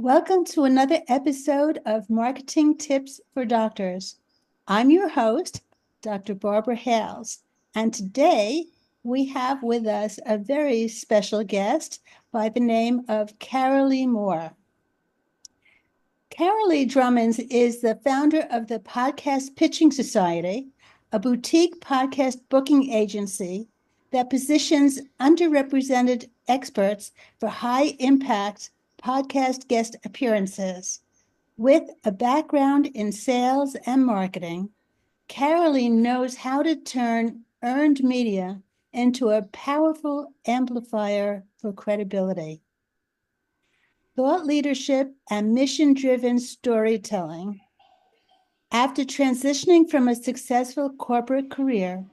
Welcome to another episode of Marketing Tips for Doctors. I'm your host, Dr. Barbara Hales, and today we have with us a very special guest by the name of Carolee Moore. Carolee Drummond is the founder of the Podcast Pitching Society, a boutique podcast booking agency that positions underrepresented experts for high-impact podcast guest appearances. With a background in sales and marketing, Caroline knows how to turn earned media into a powerful amplifier for credibility. Thought leadership and mission-driven storytelling. After transitioning from a successful corporate career,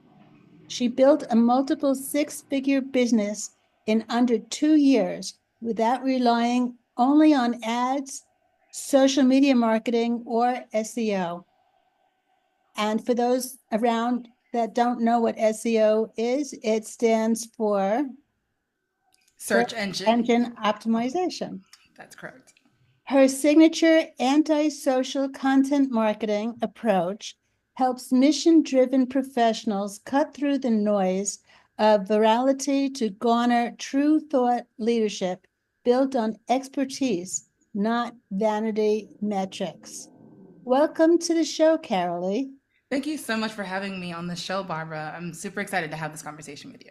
she built a multiple six-figure business in under 2 years without relying only on ads, social media marketing, or SEO. And for those around that don't know what SEO is, it stands for Search engine. engine optimization. That's correct. Her signature anti-social content marketing approach helps mission-driven professionals cut through the noise of virality to garner true thought leadership built on expertise, not vanity metrics. Welcome to the show, Carolee. Thank you so much for having me on the show, Barbara. I'm super excited to have this conversation with you.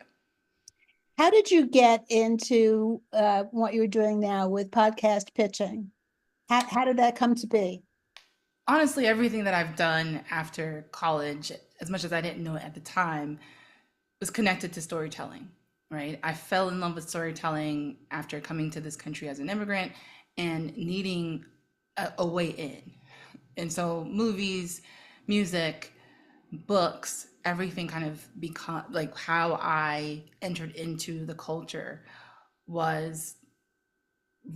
How did you get into what you're doing now with podcast pitching? How did that come to be? Honestly, everything that I've done after college, as much as I didn't know it at the time, was connected to storytelling, right? I fell in love with storytelling after coming to this country as an immigrant and needing a way in. And so movies, music, books, everything kind of become like how I entered into the culture was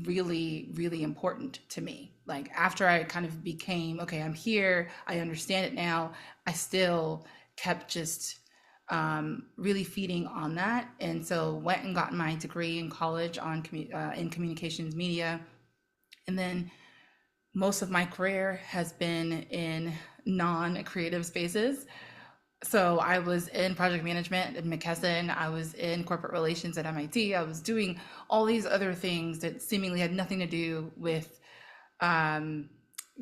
really, really important to me. Like after I kind of became, okay, I'm here, I understand it now, I still kept just really feeding on that. And so went and got my degree in college on in communications media. And then most of my career has been in non-creative spaces. So I was in project management at McKesson. I was in corporate relations at MIT. I was doing all these other things that seemingly had nothing to do with um,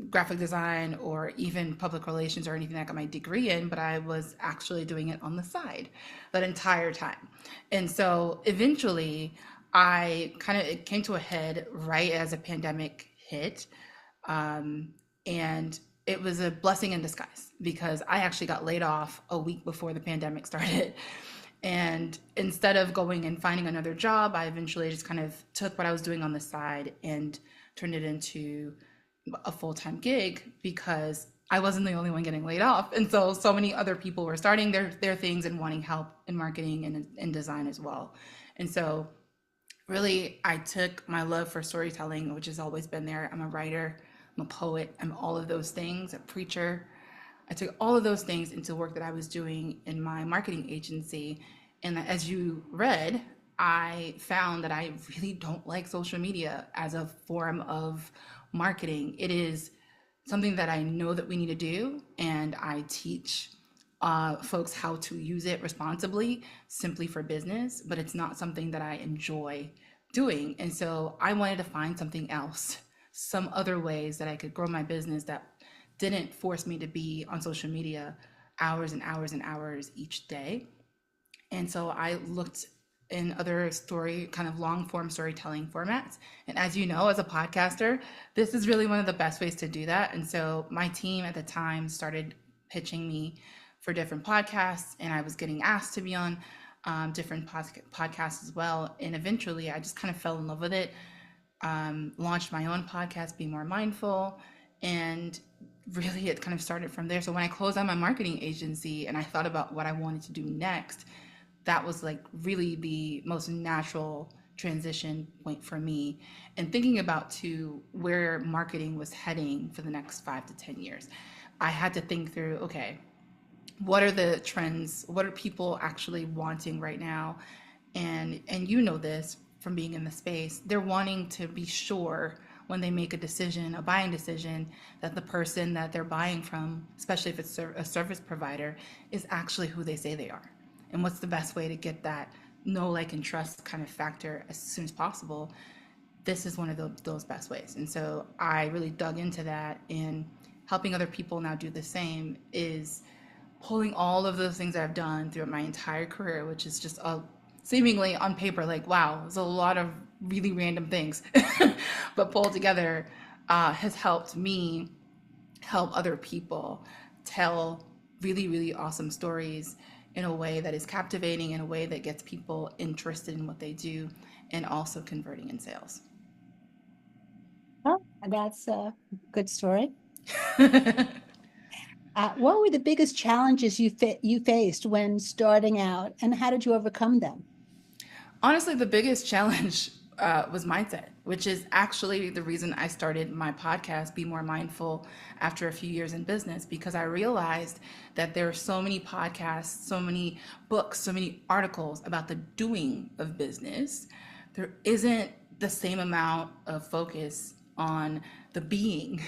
graphic design or even public relations or anything I got my degree in, but I was actually doing it on the side that entire time. And so eventually it came to a head right as a pandemic hit. And it was a blessing in disguise because I actually got laid off a week before the pandemic started. And instead of going and finding another job, I eventually just kind of took what I was doing on the side and turned it into a full-time gig because I wasn't the only one getting laid off. And so many other people were starting their things and wanting help in marketing and in design as well. And so really, I took my love for storytelling, which has always been there. I'm a writer, I'm a poet, I'm all of those things, a preacher. I took all of those things into work that I was doing in my marketing agency. And as you read, I found that I really don't like social media as a form of marketing. It is something that I know that we need to do, and I teach folks how to use it responsibly, simply for business, but it's not something that I enjoy doing. And so I wanted to find something else, some other ways that I could grow my business that didn't force me to be on social media hours and hours and hours each day. And so I looked in other story, kind of long form storytelling formats. And as you know, as a podcaster, this is really one of the best ways to do that. And so my team at the time started pitching me for different podcasts, and I was getting asked to be on different podcasts as well. And eventually I just kind of fell in love with it, launched my own podcast, Be More Mindful, and really it kind of started from there. So when I closed on my marketing agency and I thought about what I wanted to do next, that was like really the most natural transition point for me, and thinking about to where marketing was heading for the next 5 to 10 years. I had to think through, okay, what are the trends? What are people actually wanting right now? And you know this from being in the space, they're wanting to be sure when they make a decision, a buying decision, that the person that they're buying from, especially if it's a service provider, is actually who they say they are. And what's the best way to get that know, like, and trust kind of factor as soon as possible? This is one of those best ways. And so I really dug into that, and helping other people now do the same is pulling all of those things I've done throughout my entire career, which is just a seemingly on paper like, wow, there's a lot of really random things, but pulled together has helped me help other people tell really, really awesome stories in a way that is captivating, in a way that gets people interested in what they do, and also converting in sales. Oh, that's a good story. What were the biggest challenges you faced when starting out, and how did you overcome them? Honestly, the biggest challenge was mindset, which is actually the reason I started my podcast, Be More Mindful, after a few years in business, because I realized that there are so many podcasts, so many books, so many articles about the doing of business. There isn't the same amount of focus on the being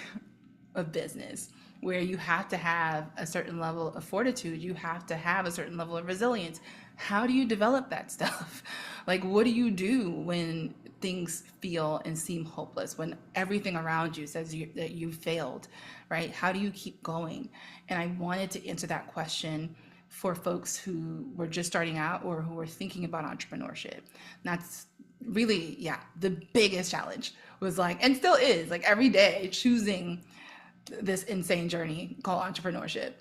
of business, where you have to have a certain level of fortitude, you have to have a certain level of resilience. How do you develop that stuff? Like, what do you do when things feel and seem hopeless, when everything around you says that you failed, right? How do you keep going? And I wanted to answer that question for folks who were just starting out or who were thinking about entrepreneurship. And that's really, yeah, the biggest challenge was like, and still is, like, every day choosing this insane journey called entrepreneurship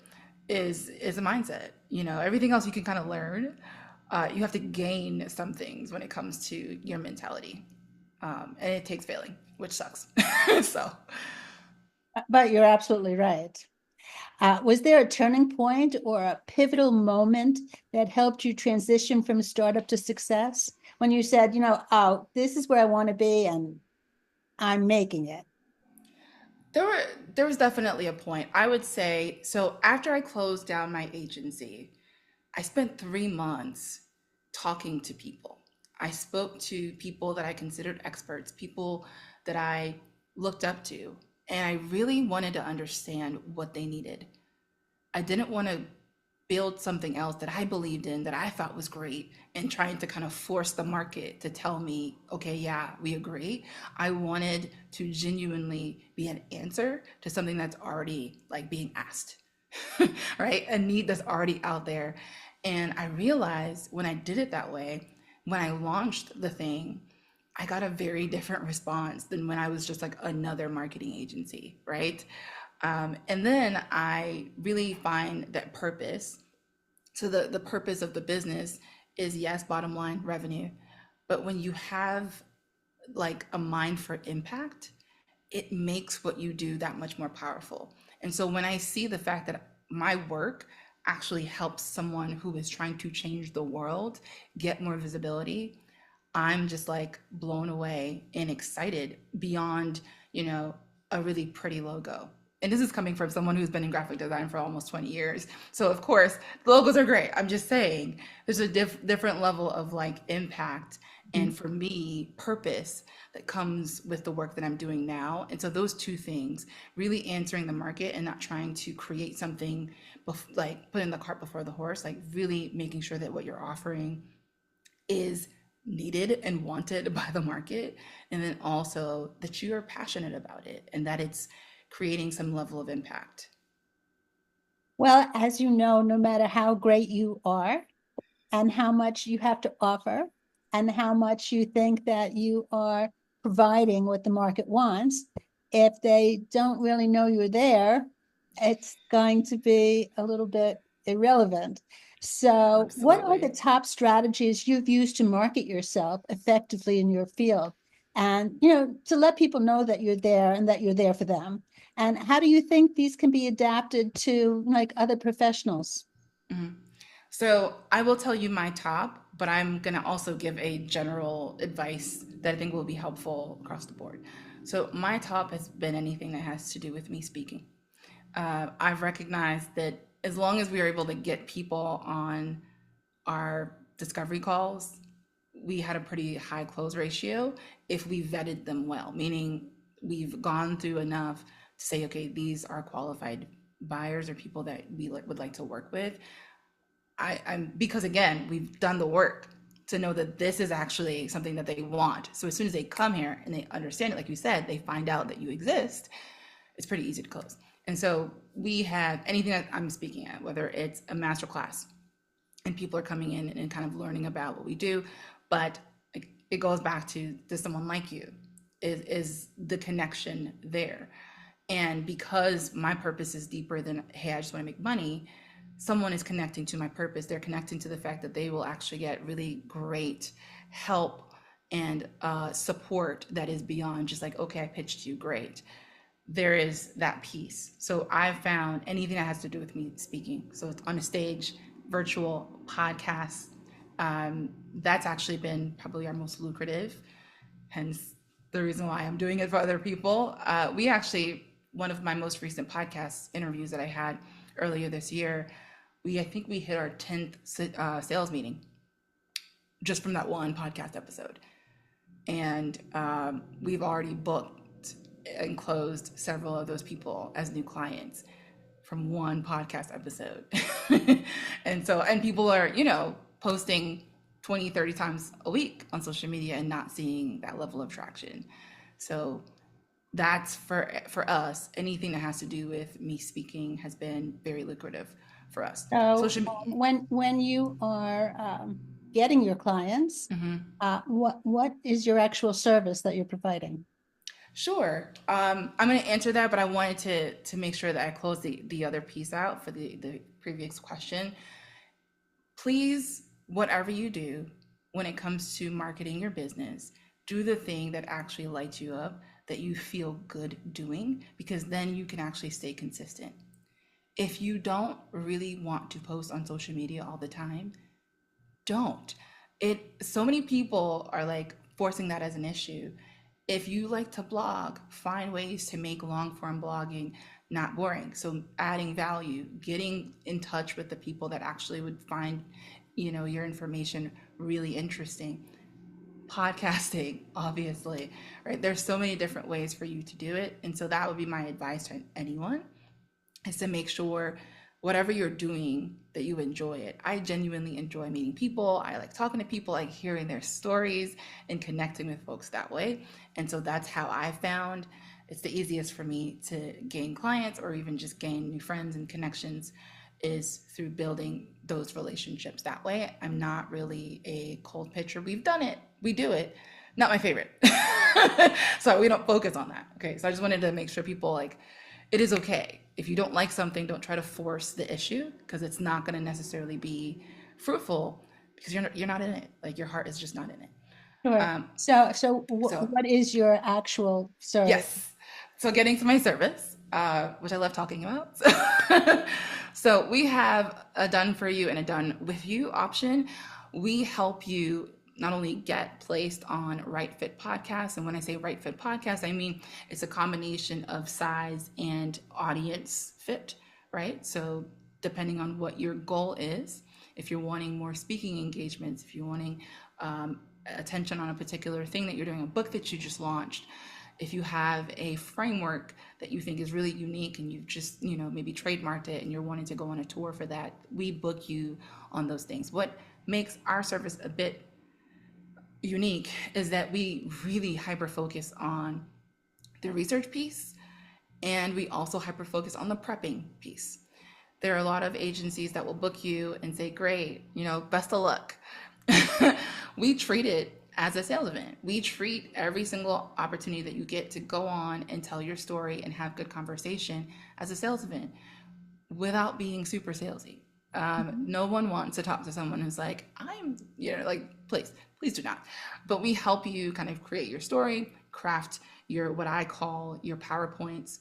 is a mindset. You know, everything else you can kind of learn. You have to gain some things when it comes to your mentality, and it takes failing, which sucks. So, But you're absolutely right. Was there a turning point or a pivotal moment that helped you transition from startup to success? When you said, oh, this is where I want to be and I'm making it. there were there was definitely a point. I would say so. After I closed down my agency, I spent 3 months talking to people. I spoke to people that I considered experts, people that I looked up to, and I really wanted to understand what they needed. I didn't want to build something else that I believed in, that I thought was great, and trying to kind of force the market to tell me, okay, yeah, we agree. I wanted to genuinely be an answer to something that's already like being asked, right? A need that's already out there. And I realized when I did it that way, when I launched the thing, I got a very different response than when I was just like another marketing agency, right? And then I really find that purpose. So the purpose of the business is, yes, bottom line revenue. But when you have like a mind for impact, it makes what you do that much more powerful. And so when I see the fact that my work actually helps someone who is trying to change the world get more visibility, I'm just like blown away and excited beyond, you know, a really pretty logo. And this is coming from someone who's been in graphic design for almost 20 years. So of course, the logos are great. I'm just saying there's a different level of like impact and, for me, purpose that comes with the work that I'm doing now. And so those two things, really answering the market and not trying to create something like putting the cart before the horse, like really making sure that what you're offering is needed and wanted by the market, and then also that you are passionate about it and that it's creating some level of impact. Well, as you know, no matter how great you are, and how much you have to offer and how much you think that you are providing what the market wants, if they don't really know you're there, it's going to be a little bit irrelevant. So, what are the Absolutely. top strategies you've used to market yourself effectively in your field? And, to let people know that you're there and that you're there for them. And how do you think these can be adapted to like other professionals? So I will tell you my top, but I'm going to also give a general advice that I think will be helpful across the board. So my top has been anything that has to do with me speaking. I've recognized that as long as we are able to get people on our discovery calls, we had a pretty high close ratio if we vetted them well, meaning we've gone through enough to say, okay, these are qualified buyers or people that we would like to work with. I'm because again, we've done the work to know that this is actually something that they want. So as soon as they come here and they understand it, like you said, they find out that you exist, it's pretty easy to close. And so we have anything that I'm speaking at, whether it's a master class and people are coming in and kind of learning about what we do, but it goes back to, does someone like you? Is the connection there? And because my purpose is deeper than, hey, I just want to make money, someone is connecting to my purpose. They're connecting to the fact that they will actually get really great help and support that is beyond just like, okay, I pitched you, great. There is that piece. So I've found anything that has to do with me speaking. So it's on a stage, virtual, podcast. That's actually been probably our most lucrative, hence the reason why I'm doing it for other people. We actually, one of my most recent podcast interviews that I had earlier this year, I think we hit our 10th sales meeting just from that one podcast episode. And we've already booked and closed several of those people as new clients from one podcast episode. And people are, posting 20, 30 times a week on social media and not seeing that level of traction. So that's for us. Anything that has to do with me speaking has been very lucrative for us. So Social. when you are getting your clients, what is your actual service that you're providing? Sure. I'm going to answer that, but I wanted to make sure that I close the other piece out for the previous question. Please, whatever you do when it comes to marketing your business, do the thing that actually lights you up, that you feel good doing, because then you can actually stay consistent. If you don't really want to post on social media all the time, don't. So many people are like forcing that as an issue. If you like to blog, find ways to make long form blogging not boring. So adding value, getting in touch with the people that actually would find, your information really interesting. Podcasting, obviously, right? There's so many different ways for you to do it. And so that would be my advice to anyone, is to make sure whatever you're doing that you enjoy it. I genuinely enjoy meeting people. I like talking to people, like hearing their stories and connecting with folks that way. And so that's how I found it's the easiest for me to gain clients or even just gain new friends and connections, is through building those relationships that way. I'm not really a cold pitcher. We've done it. We do it. Not my favorite. So we don't focus on that. Okay. So I just wanted to make sure people, like, it is okay. If you don't like something, don't try to force the issue, because it's not going to necessarily be fruitful, because you're not in it. Like, your heart is just not in it. Sure. So So what is your actual service? yes. So getting to my service, which I love talking about. So we have a done for you and a done with you option. We help you not only get placed on Right Fit Podcast. And when I say Right Fit Podcast, I mean it's a combination of size and audience fit, right? So depending on what your goal is, if you're wanting more speaking engagements, if you're wanting attention on a particular thing that you're doing, a book that you just launched, if you have a framework that you think is really unique and you've just, maybe trademarked it and you're wanting to go on a tour for that, we book you on those things. What makes our service a bit unique is that we really hyper focus on the research piece, and we also hyper focus on the prepping piece. There are a lot of agencies that will book you and say, great, best of luck. We treat it as a sales event. We treat every single opportunity that you get to go on and tell your story and have good conversation as a sales event, without being super salesy. No one wants to talk to someone who's like, please do not. But we help you kind of create your story, craft what I call your PowerPoints,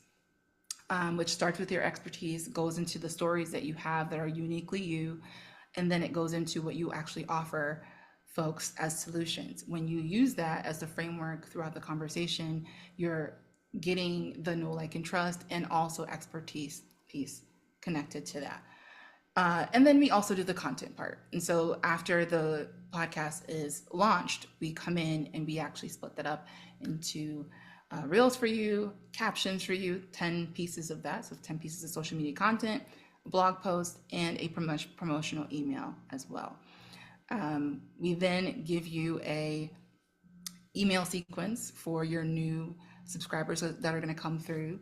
which starts with your expertise, goes into the stories that you have that are uniquely you, and then it goes into what you actually offer folks as solutions. When you use that as the framework throughout the conversation, you're getting the know, like, and trust, and also expertise piece connected to that. And then we also do the content part. And so after the podcast is launched, we come in and we actually split that up into reels for you, captions for you, 10 pieces of that. So 10 pieces of social media content, a blog post, and a promotional email as well. We then give you a email sequence for your new subscribers that are going to come through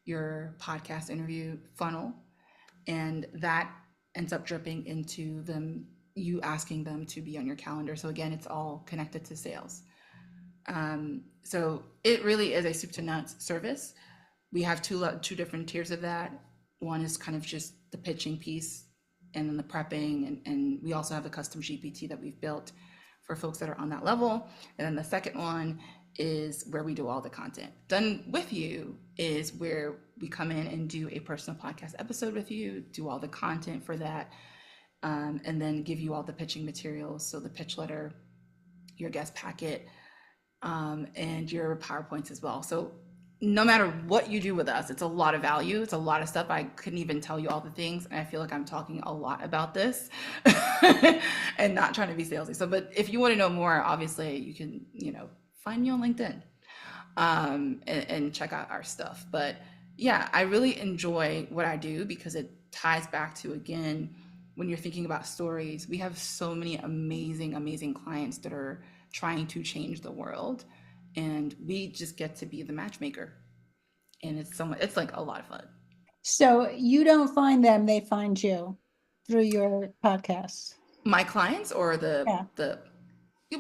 your podcast interview funnel, and that ends up dripping into them, you asking them to be on your calendar. So again, it's all connected to sales. So it really is a soup to nuts service. We have two different tiers of that. One is kind of just the pitching piece and then the prepping, and we also have the custom GPT that we've built for folks that are on that level. And then the second one is where we do all the content. Done with you is where we come in and do a personal podcast episode with you, do all the content for that, and then give you all the pitching materials. So the pitch letter, your guest packet, and your PowerPoints as well. So no matter what you do with us, it's a lot of value. It's a lot of stuff. I couldn't even tell you all the things. And I feel like I'm talking a lot about this and not trying to be salesy. So, but if you want to know more, obviously you can, find me on LinkedIn, and check out our stuff. But yeah, I really enjoy what I do because it ties back to, again, when you're thinking about stories, we have so many amazing, amazing clients that are trying to change the world, and we just get to be the matchmaker, and it's like a lot of fun. So you don't find them, they find you through your podcasts. My clients or Yeah. the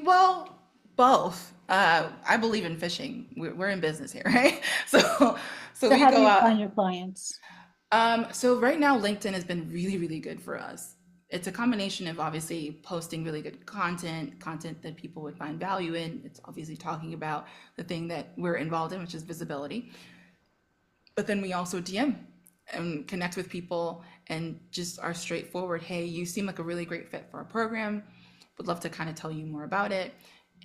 well, both. I believe in fishing. We're in business here, right? So So we how do go you out. find your clients? So right now, LinkedIn has been really, really good for us. It's a combination of obviously posting really good content that people would find value in. It's obviously talking about the thing that we're involved in, which is visibility. But then we also DM and connect with people and just are straightforward. Hey, you seem like a really great fit for our program. Would love to kind of tell you more about it.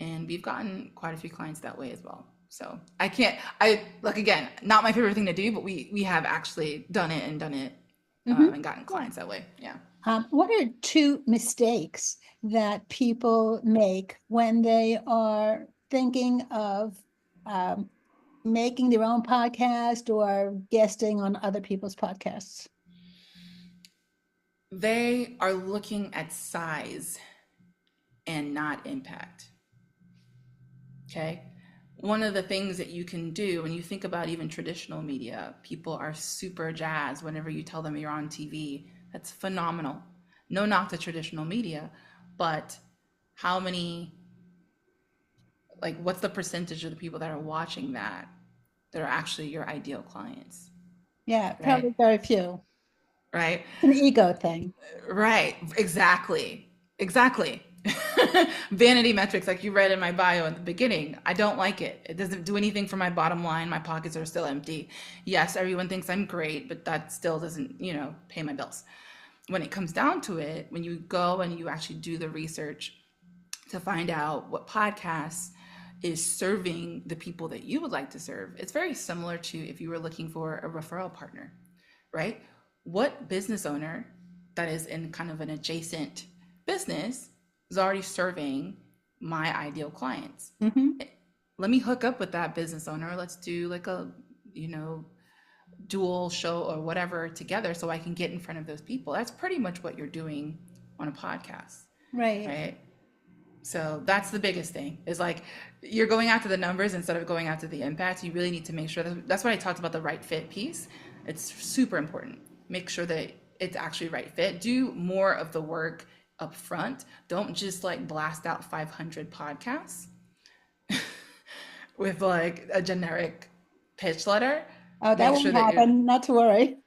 And we've gotten quite a few clients that way as well. So I like, again, not my favorite thing to do, but we have actually done it Mhm. and gotten Yeah. clients that way. Yeah. What are two mistakes that people make when they are thinking of um, making their own podcast or guesting on other people's podcasts? They are looking at size and not impact. Okay. One of the things that you can do when you think about even traditional media, people are super jazzed whenever you tell them you're on TV. That's phenomenal. No knock to traditional media, but how many, like, what's the percentage of the people that are watching that are actually your ideal clients, Yeah, right? probably very few. Right? It's an ego thing. Right. Exactly. Exactly. Vanity metrics, like you read in my bio in the beginning, I don't like it. It doesn't do anything for my bottom line. My pockets are still empty. Yes, everyone thinks I'm great, but that still doesn't, pay my bills. When it comes down to it, when you go and you actually do the research to find out what podcasts is serving the people that you would like to serve, it's very similar to if you were looking for a referral partner, right? What business owner that is in kind of an adjacent business is already serving my ideal clients? Mhm. Let me hook up with that business owner. Let's do like a, dual show or whatever together so I can get in front of those people. That's pretty much what you're doing on a podcast, Right. right? So that's the biggest thing is like you're going after the numbers instead of going after the impact. You really need to make sure that's why I talked about the right fit piece. It's super important. Make sure that it's actually right fit. Do more of the work up front. Don't just like blast out 500 podcasts with like a generic pitch letter. Oh, that Make sure won't that you're happen. Not to worry.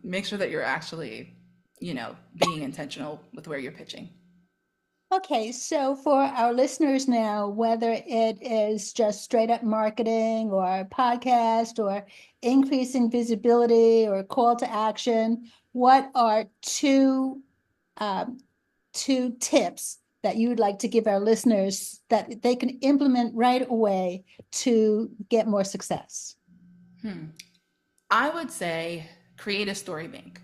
make sure that you're actually, being intentional with where you're pitching. Okay, so for our listeners now, whether it is just straight up marketing or a podcast or increasing visibility or call to action, what are um, two tips that you would like to give our listeners that they can implement right away to get more success? I would say create a story bank.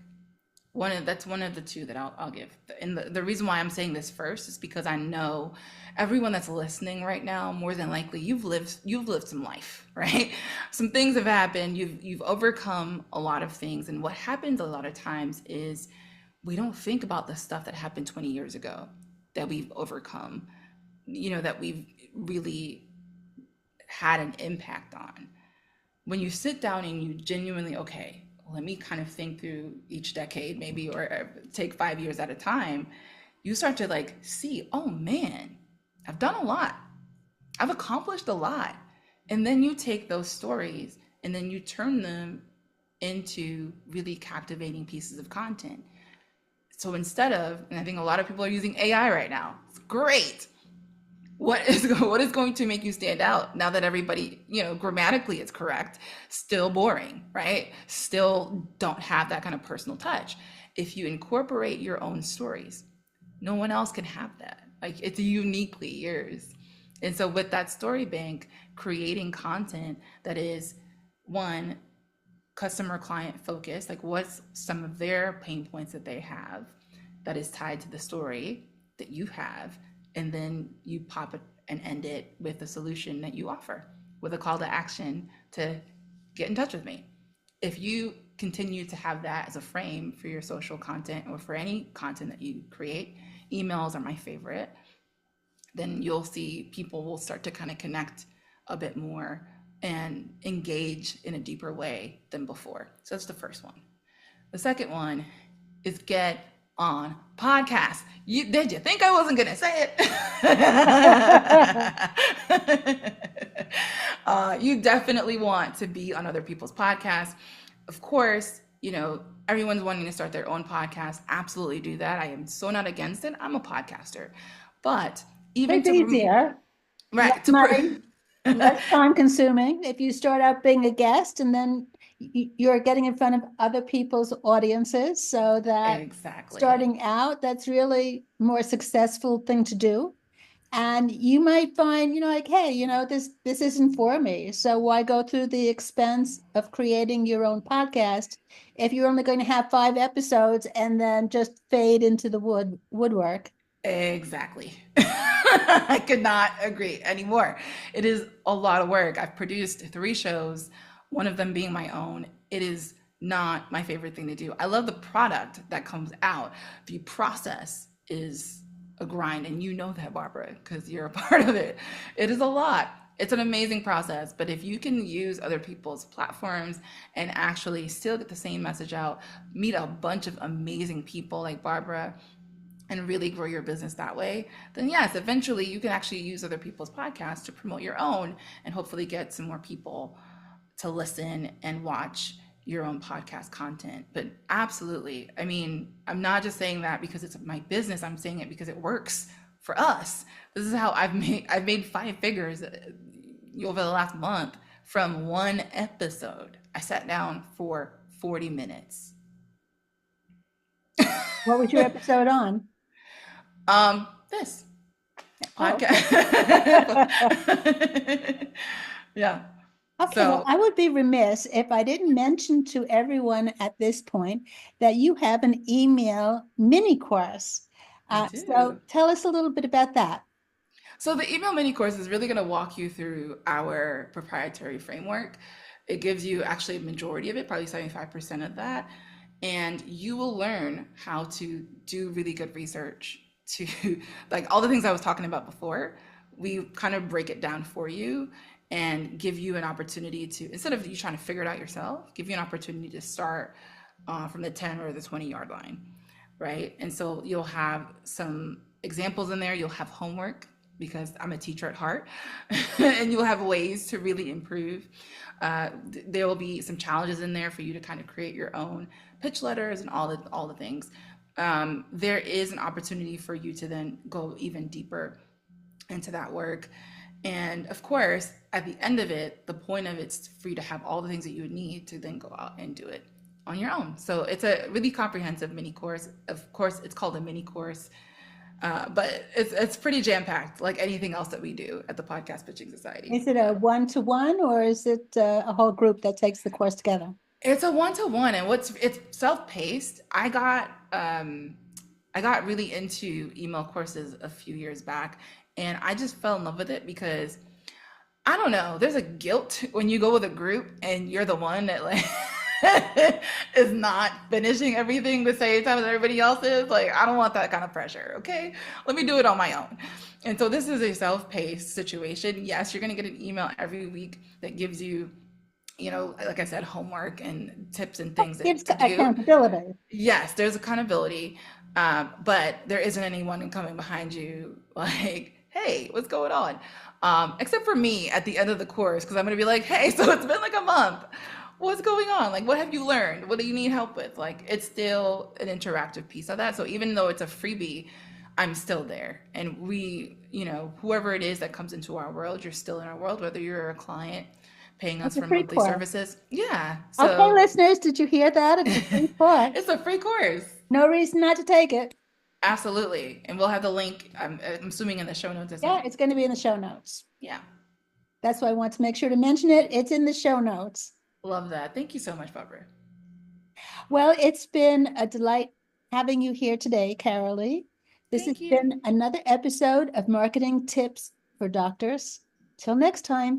That's one of the two that I'll give. And the reason why I'm saying this first is because I know everyone that's listening right now, more than likely you've lived some life, right? Some things have happened. You've overcome a lot of things. And what happens a lot of times is we don't think about the stuff that happened 20 years ago that we've overcome, that we've really had an impact on. When you sit down and you genuinely, okay, let me kind of think through each decade, maybe, or take 5 years at a time, you start to like see, oh man, I've done a lot. I've accomplished a lot. And then you take those stories and then you turn them into really captivating pieces of content. So instead of, and I think a lot of people are using AI right now, it's great. What is going to make you stand out now that everybody, grammatically it's correct, still boring, right? Still don't have that kind of personal touch. If you incorporate your own stories, no one else can have that. Like, it's uniquely yours. And so with that story bank, creating content that is, one, customer client focused, like what's some of their pain points that they have that is tied to the story that you have, and then you pop it and end it with a solution that you offer with a call to action to get in touch with me. If you continue to have that as a frame for your social content or for any content that you create, emails are my favorite, then you'll see people will start to kind of connect a bit more and engage in a deeper way than before. So that's the first one. The second one is get on podcasts. Did you think I wasn't going to say it? You definitely want to be on other people's podcasts. Of course, everyone's wanting to start their own podcast. Absolutely do that. I am so not against it. I'm a podcaster. But even It's to, easier, less right, money, less time consuming. If you start out being a guest and then you're getting in front of other people's audiences, so that exactly. starting out, that's really more successful thing to do. And you might find, like, hey, this isn't for me. So why go through the expense of creating your own podcast if you're only going to have 5 episodes and then just fade into the woodwork? Exactly. I could not agree anymore. It is a lot of work. I've produced 3 shows, one of them being my own. It is not my favorite thing to do. I love the product that comes out. The process is a grind, and you know that, Barbara, because you're a part of it. It is a lot. It's an amazing process, but if you can use other people's platforms and actually still get the same message out, meet a bunch of amazing people like Barbara, and really grow your business that way, then yes, eventually you can actually use other people's podcasts to promote your own and hopefully get some more people to listen and watch your own podcast content. But absolutely, I mean, I'm not just saying that because it's my business, I'm saying it because it works for us. This is how I've made 5 figures over the last month from one episode. I sat down for 40 minutes. What was your episode on? This Oh, podcast. okay. Yeah. Okay, well, So I would be remiss if I didn't mention to everyone at this point that you have an email mini course. I So do. tell us a little bit about that. So the email mini course is really going to walk you through our proprietary framework. It gives you actually a majority of it, probably 75% of that. And you will learn how to do really good research to like all the things I was talking about before. We kind of break it down for you and give you an opportunity to, instead of you trying to figure it out yourself, give you an opportunity to start from the 10 or the 20-yard line, right? And so you'll have some examples in there. You'll have homework because I'm a teacher at heart, and you'll have ways to really improve. There will be some challenges in there for you to kind of create your own pitch letters and all the things. There is an opportunity for you to then go even deeper into that work. And of course, at the end of it, the point of it's for you to have all the things that you would need to then go out and do it on your own. So it's a really comprehensive mini course. Of course, it's called a mini course, but it's pretty jam packed, like anything else that we do at the Podcast Pitching Society. Is it a one-to-one or is it a whole group that takes the course together? It's a one-to-one, and it's self-paced. I got really into email courses a few years back, and I just fell in love with it because I don't know, there's a guilt when you go with a group and you're the one that like is not finishing everything the same time as everybody else is. Like, I don't want that kind of pressure, okay? Let me do it on my own. And so this is a self-paced situation. Yes, you're going to get an email every week that gives you, like I said, homework and tips and things Gives to do. accountability. Yes, there's accountability, but there isn't anyone coming behind you like, hey, what's going on? Except for me at the end of the course, because I'm going to be like, hey, so it's been like a month. What's going on? Like, what have you learned? What do you need help with? Like, it's still an interactive piece of that. So even though it's a freebie, I'm still there. And whoever it is that comes into our world, you're still in our world, whether you're a client paying It's us a for free monthly course. services. Yeah. Okay, So listeners, did you hear that? It's a free course. it's a free course. No reason not to take it. Absolutely. And we'll have the link, I'm assuming, in the show notes as Yeah, well. it's going to be in the show notes. Yeah. That's why I want to make sure to mention it. It's in the show notes. Love that. Thank you so much, Barbara. Well, it's been a delight having you here today, Carolee. This has Thank you. been another episode of Marketing Tips for Doctors. Till next time.